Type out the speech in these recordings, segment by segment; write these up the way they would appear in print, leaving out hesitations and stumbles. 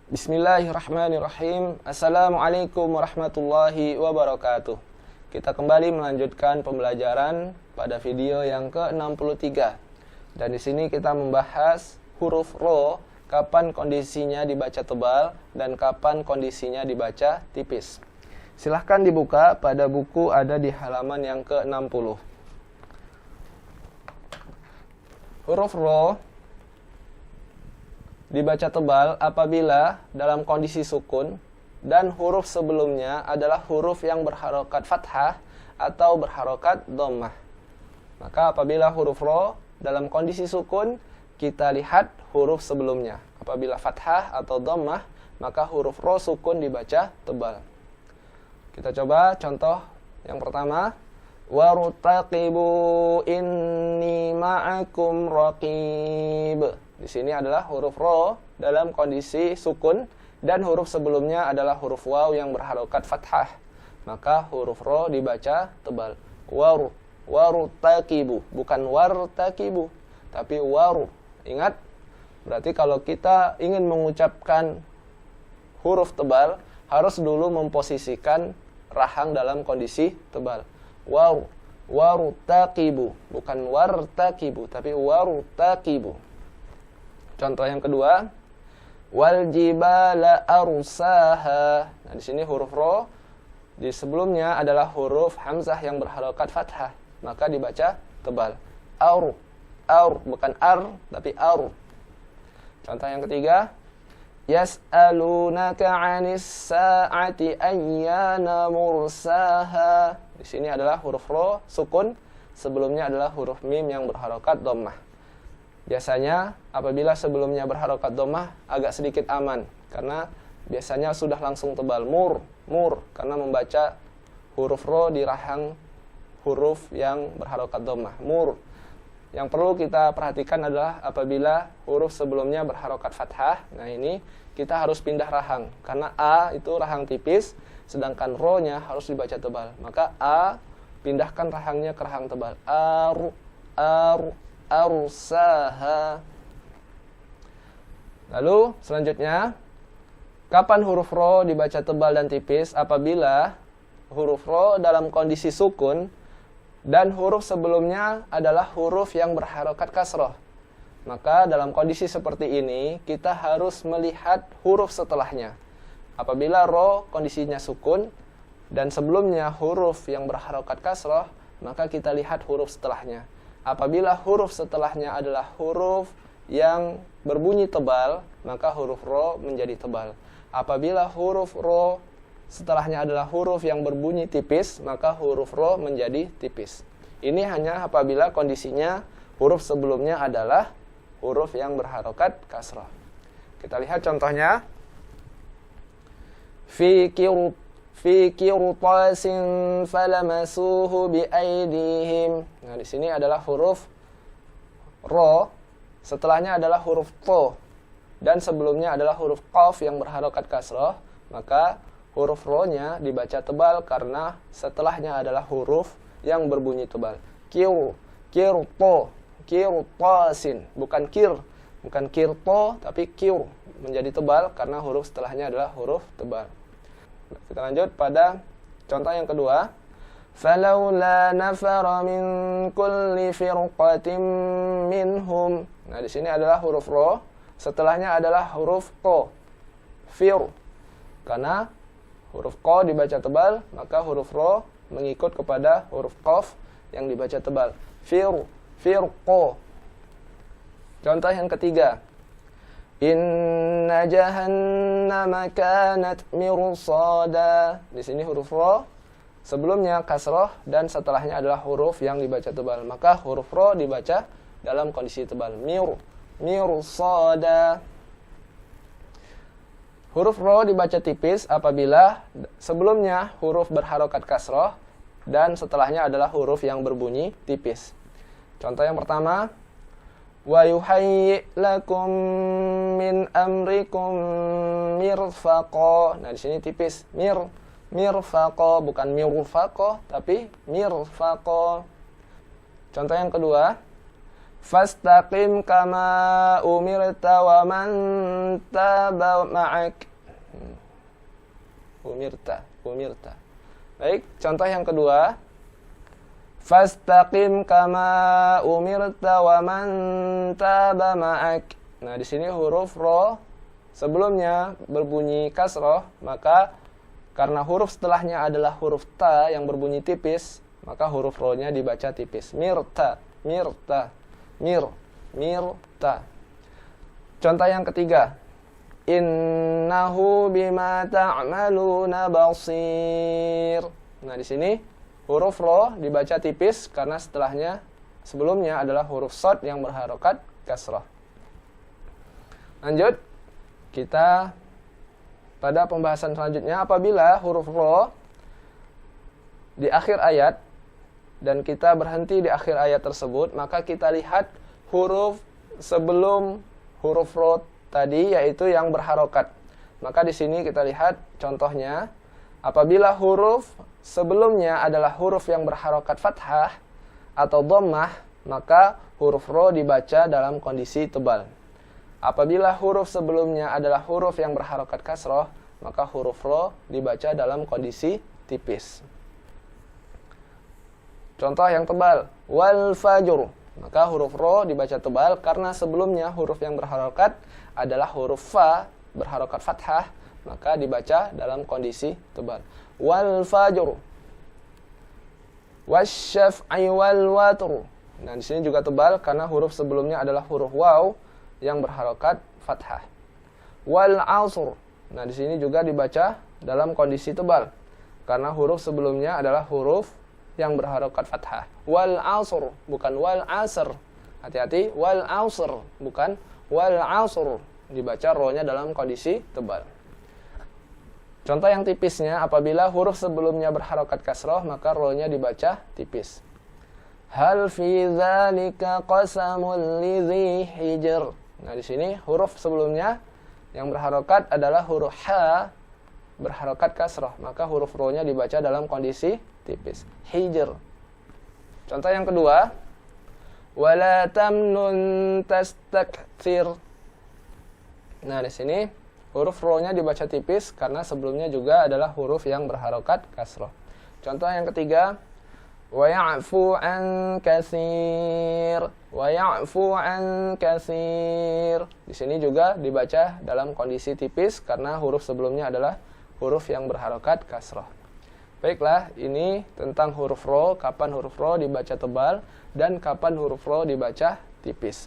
Bismillahirrahmanirrahim. Assalamualaikum warahmatullahi wabarakatuh. Kita kembali melanjutkan pembelajaran pada video yang ke-63. Dan di sini kita membahas huruf ro, kapan kondisinya dibaca tebal dan kapan kondisinya dibaca tipis. Silahkan dibuka pada buku, ada di halaman yang ke-60. Huruf ro dibaca tebal apabila dalam kondisi sukun dan huruf sebelumnya adalah huruf yang berharokat fathah atau berharokat dhammah. Maka apabila huruf ro dalam kondisi sukun, kita lihat huruf sebelumnya. Apabila fathah atau dhammah, maka huruf ro sukun dibaca tebal. Kita coba contoh yang pertama. Wartaqibu inni ma'akum raqib. Di sini adalah huruf ro dalam kondisi sukun dan huruf sebelumnya adalah huruf waw yang berharokat fathah. Maka huruf ro dibaca tebal. Wartaqibu, bukan wartaqibu, tapi waru. Ingat, berarti kalau kita ingin mengucapkan huruf tebal, harus dulu memposisikan rahang dalam kondisi tebal. Wartaqibu, bukan wartaqibu, tapi wartaqibu. Contoh yang kedua, wal jibala arsaha. Nah, di sini huruf ro di sebelumnya adalah huruf hamzah yang berharokat fathah, maka dibaca tebal. Aur, bukan ar, tapi aur. Contoh yang ketiga, yas'alunaka 'anis sa'ati ayyana mursaha. Di sini adalah huruf ro sukun, sebelumnya adalah huruf mim yang berharokat dhammah. Biasanya apabila sebelumnya berharokat dhammah agak sedikit aman, karena biasanya sudah langsung tebal. Mur, karena membaca huruf ro di rahang huruf yang berharokat dhammah. Mur. Yang perlu kita perhatikan adalah apabila huruf sebelumnya berharokat fathah, nah ini kita harus pindah rahang, karena a itu rahang tipis, sedangkan ro-nya harus dibaca tebal. Maka a, pindahkan rahangnya ke rahang tebal. Arsaha. Lalu selanjutnya, kapan huruf ro dibaca tebal dan tipis? Apabila huruf ro dalam kondisi sukun dan huruf sebelumnya adalah huruf yang berharokat kasroh. Maka dalam kondisi seperti ini, kita harus melihat huruf setelahnya. Apabila ro kondisinya sukun dan sebelumnya huruf yang berharokat kasroh, maka kita lihat huruf setelahnya. Apabila huruf setelahnya adalah huruf yang berbunyi tebal, maka huruf ro menjadi tebal. Apabila huruf ro setelahnya adalah huruf yang berbunyi tipis, maka huruf ro menjadi tipis. Ini hanya apabila kondisinya huruf sebelumnya adalah huruf yang berharokat kasrah. Kita lihat contohnya. Fi qirtasin falamasuhu biaydihim. Nah, di sini adalah huruf ro, setelahnya adalah huruf to, dan sebelumnya adalah huruf qaf yang berharokat kasrah, maka huruf ro-nya dibaca tebal karena setelahnya adalah huruf yang berbunyi tebal. Qirtasin, bukan kirto, tapi qir, menjadi tebal karena huruf setelahnya adalah huruf tebal. Kita lanjut pada contoh yang kedua. Falaula nafara min kulli firqatin minhum. Nah, di sini adalah huruf ro, setelahnya adalah huruf to. Fir. Karena huruf ko dibaca tebal, maka huruf ro mengikut kepada huruf qaf yang dibaca tebal. Firqo. Contoh yang ketiga. Inna jahannama kanat mirsada. Di sini huruf ro sebelumnya kasroh dan setelahnya adalah huruf yang dibaca tebal. Maka huruf ro dibaca dalam kondisi tebal. Mirsada. Huruf ro dibaca tipis apabila sebelumnya huruf berharokat kasroh dan setelahnya adalah huruf yang berbunyi tipis. Contoh yang pertama, wa yuhayyi lakum min amrikum mirfaqo. Nah, di sini tipis. Mirfaqo, bukan mirfaqo, tapi mirfaqo. Contoh yang kedua, Fastaqim kama umirta wa man taba ma'ak. Umirta. Baik, contoh yang kedua. Fastaqim kama umirta wa man taba ma'ak. Nah, di sini huruf ro sebelumnya berbunyi kasroh, maka karena huruf setelahnya adalah huruf ta yang berbunyi tipis, maka huruf ro-nya dibaca tipis. Mirta. Contoh yang ketiga. Innahu bima ta'maluna basir. Nah, di sini huruf ro dibaca tipis karena sebelumnya adalah huruf shad yang berharokat kasrah. Lanjut, kita pada pembahasan selanjutnya, apabila huruf ro di akhir ayat dan kita berhenti di akhir ayat tersebut, maka kita lihat huruf sebelum huruf ro tadi, yaitu yang berharokat. Maka di sini kita lihat contohnya, apabila huruf sebelumnya adalah huruf yang berharokat fathah atau dhammah, maka huruf ro dibaca dalam kondisi tebal. Apabila huruf sebelumnya adalah huruf yang berharokat kasroh, maka huruf ro dibaca dalam kondisi tipis. Contoh yang tebal, wal fajr, maka huruf ro dibaca tebal karena sebelumnya huruf yang berharokat adalah huruf fa berharokat fathah, maka dibaca dalam kondisi tebal. Wal fajr, wasyaf'i wal watr. Nah, di sini juga tebal karena huruf sebelumnya adalah huruf waw yang berharokat fathah. Wal asr. Nah, di sini juga dibaca dalam kondisi tebal karena huruf sebelumnya adalah huruf yang berharokat fathah. Wal asr, bukan wal asr. Hati-hati, wal asr, bukan wal asr. Dibaca ro-nya dalam kondisi tebal. Contoh yang tipisnya, apabila huruf sebelumnya berharokat kasroh, maka ro-nya dibaca tipis. Hal fi dzalika qasamul lidzi hijr. Nah, di sini huruf sebelumnya yang berharokat adalah huruf ha berharokat kasroh, maka huruf ro-nya dibaca dalam kondisi tipis. Hijr. Contoh yang kedua, wala tamnun tastakthir. Nah, di sini huruf ro-nya dibaca tipis karena sebelumnya juga adalah huruf yang berharokat kasroh. Contoh yang ketiga, wa ya'fu an katsir. Wa ya'fu an katsir. Di sini juga dibaca dalam kondisi tipis karena huruf sebelumnya adalah huruf yang berharokat kasroh. Baiklah, ini tentang huruf ro, kapan huruf ro dibaca tebal dan kapan huruf ro dibaca tipis.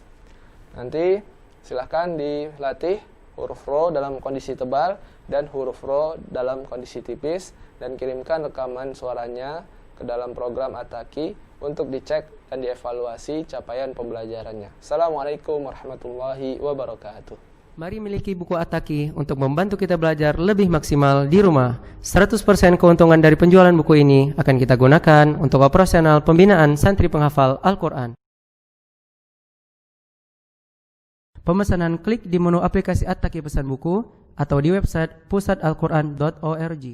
Nanti silahkan dilatih huruf ro dalam kondisi tebal dan huruf ro dalam kondisi tipis dan kirimkan rekaman suaranya ke dalam program Ataki untuk dicek dan dievaluasi capaian pembelajarannya. Assalamualaikum warahmatullahi wabarakatuh. Mari miliki buku Ataki untuk membantu kita belajar lebih maksimal di rumah. 100% keuntungan dari penjualan buku ini akan kita gunakan untuk operasional pembinaan santri penghafal Al-Quran. Pemesanan klik di menu aplikasi At-Taki Pesan Buku atau di website pusatalquran.org.